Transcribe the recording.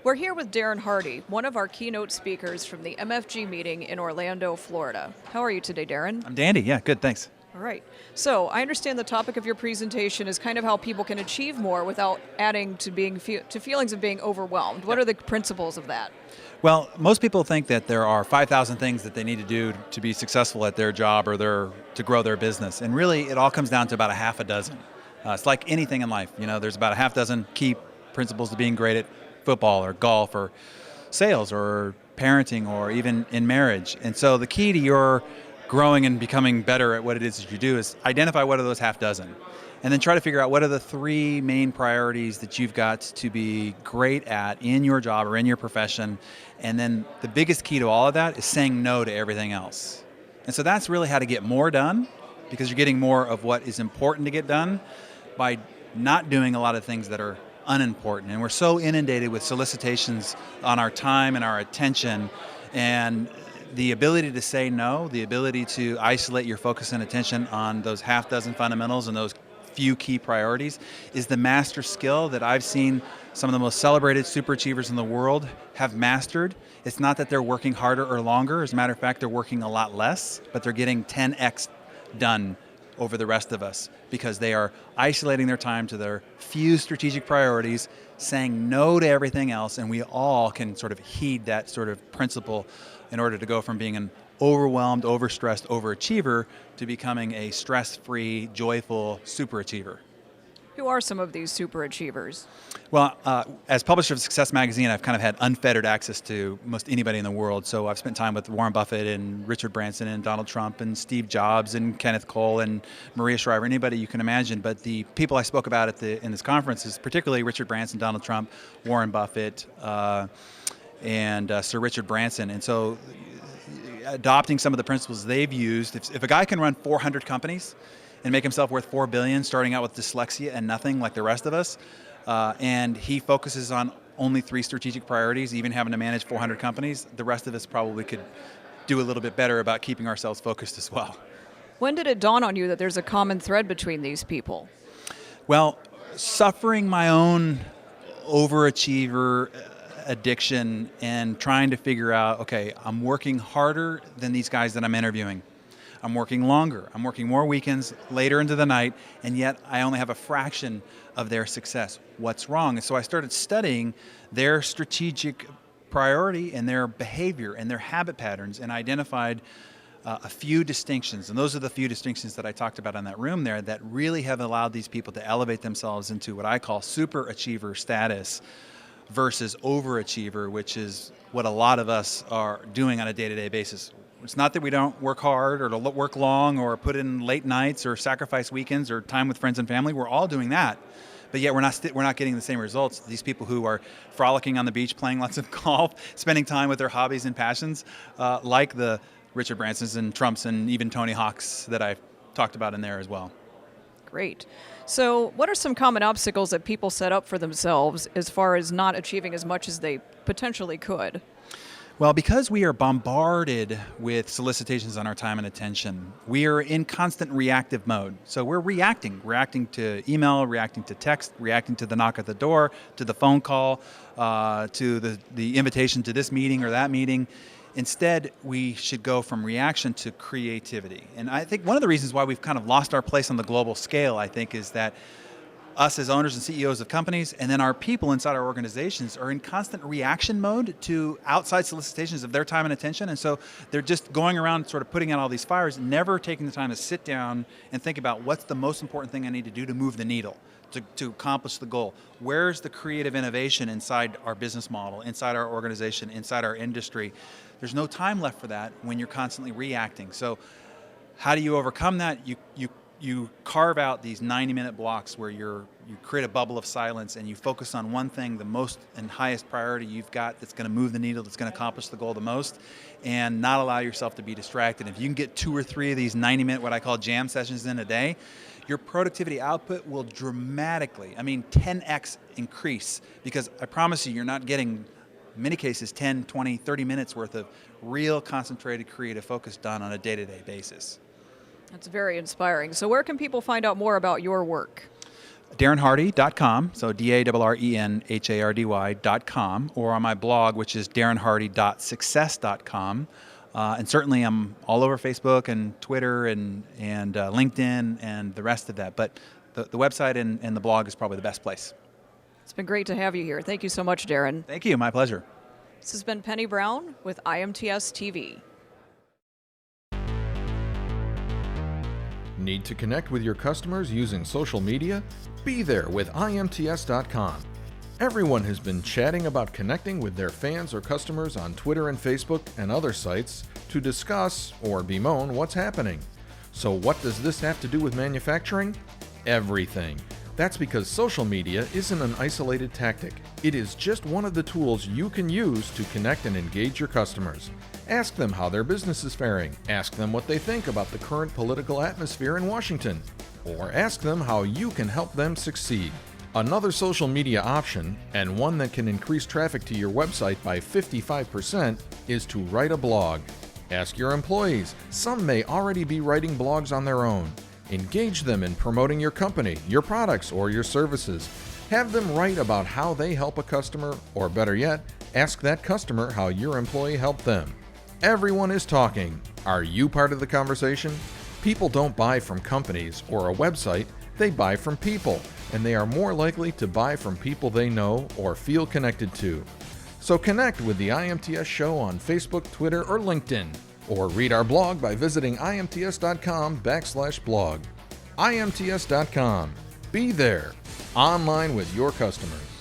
We're here with Darren Hardy, one of our keynote speakers from the MFG Meeting in Orlando, Florida. How are you today, Darren? I'm dandy, yeah, good, thanks. All right. So I understand the topic of your presentation is kind of how people can achieve more without adding to feelings of being overwhelmed. What are the principles of that? Well, most people think that there are 5,000 things that they need to do to be successful at their job or to grow their business. And really, it all comes down to about a half a dozen. It's like anything in life. You know, there's about a half dozen key principles to being great at football or golf or sales or parenting or even in marriage. And so the key to your growing and becoming better at what it is that you do is identify what are those half dozen. And then try to figure out what are the three main priorities that you've got to be great at in your job or in your profession. And then the biggest key to all of that is saying no to everything else. And so that's really how to get more done, because you're getting more of what is important to get done by not doing a lot of things that are unimportant. And we're so inundated with solicitations on our time and our attention, and the ability to say no, the ability to isolate your focus and attention on those half dozen fundamentals and those few key priorities is the master skill that I've seen some of the most celebrated superachievers in the world have mastered. It's not that they're working harder or longer. As a matter of fact, they're working a lot less, but they're getting 10x done over the rest of us because they are isolating their time to their few strategic priorities, saying no to everything else, and we all can sort of heed that sort of principle in order to go from being an overwhelmed, overstressed overachiever to becoming a stress-free, joyful superachiever. Who are some of these superachievers? Well, as publisher of Success Magazine, I've kind of had unfettered access to most anybody in the world. So I've spent time with Warren Buffett and Richard Branson and Donald Trump and Steve Jobs and Kenneth Cole and Maria Shriver, anybody you can imagine. But the people I spoke about in this conference is particularly Richard Branson, Donald Trump, Warren Buffett, and Sir Richard Branson. And so adopting some of the principles they've used, if a guy can run 400 companies and make himself worth $4 billion, starting out with dyslexia and nothing like the rest of us, and he focuses on only 3 strategic priorities, even having to manage 400 companies, the rest of us probably could do a little bit better about keeping ourselves focused as well. When did it dawn on you that there's a common thread between these people? Well, suffering my own overachiever addiction and trying to figure out, okay, I'm working harder than these guys that I'm interviewing. I'm working longer. I'm working more weekends, later into the night, and yet I only have a fraction of their success. What's wrong? And so I started studying their strategic priority and their behavior and their habit patterns, and identified a few distinctions. And those are the few distinctions that I talked about in that room there that really have allowed these people to elevate themselves into what I call superachiever status versus overachiever, which is what a lot of us are doing on a day-to-day basis. It's not that we don't work hard or to work long or put in late nights or sacrifice weekends or time with friends and family. We're all doing that, but yet we're not getting the same results. These people who are frolicking on the beach, playing lots of golf, spending time with their hobbies and passions, like the Richard Bransons and Trumps and even Tony Hawks that I've talked about in there as well. Great. So what are some common obstacles that people set up for themselves as far as not achieving as much as they potentially could? Well, because we are bombarded with solicitations on our time and attention, we are in constant reactive mode. So we're reacting to email, reacting to text, reacting to the knock at the door, to the phone call, to the invitation to this meeting or that meeting. Instead, we should go from reaction to creativity. And I think one of the reasons why we've kind of lost our place on the global scale, I think, is that us as owners and CEOs of companies, and then our people inside our organizations, are in constant reaction mode to outside solicitations of their time and attention. And so they're just going around sort of putting out all these fires, never taking the time to sit down and think about what's the most important thing I need to do to move the needle, to accomplish the goal. Where's the creative innovation inside our business model, inside our organization, inside our industry? There's no time left for that when you're constantly reacting. So how do you overcome that? You carve out these 90-minute blocks where you create a bubble of silence and you focus on one thing, the most and highest priority you've got that's going to move the needle, that's going to accomplish the goal the most, and not allow yourself to be distracted. If you can get 2 or 3 of these 90-minute, what I call jam sessions in a day, your productivity output will dramatically, 10x increase, because I promise you're not getting, in many cases, 10, 20, 30 minutes worth of real concentrated creative focus done on a day-to-day basis. That's very inspiring. So where can people find out more about your work? DarrenHardy.com, so DarrenHardy.com, or on my blog, which is DarrenHardy.success.com. And certainly I'm all over Facebook and Twitter and LinkedIn and the rest of that. But the website and the blog is probably the best place. It's been great to have you here. Thank you so much, Darren. Thank you. My pleasure. This has been Penny Brown with IMTS-TV. Need to connect with your customers using social media? Be there with IMTS.com. Everyone has been chatting about connecting with their fans or customers on Twitter and Facebook and other sites to discuss or bemoan what's happening. So what does this have to do with manufacturing? Everything. That's because social media isn't an isolated tactic. It is just one of the tools you can use to connect and engage your customers. Ask them how their business is faring. Ask them what they think about the current political atmosphere in Washington. Or ask them how you can help them succeed. Another social media option, and one that can increase traffic to your website by 55%, is to write a blog. Ask your employees. Some may already be writing blogs on their own. Engage them in promoting your company, your products, or your services. Have them write about how they help a customer, or better yet, ask that customer how your employee helped them. Everyone is talking. Are you part of the conversation? People don't buy from companies or a website, they buy from people, and they are more likely to buy from people they know or feel connected to. So connect with the IMTS Show on Facebook, Twitter, or LinkedIn, or read our blog by visiting imts.com/blog. IMTS.com. Be there, online with your customers.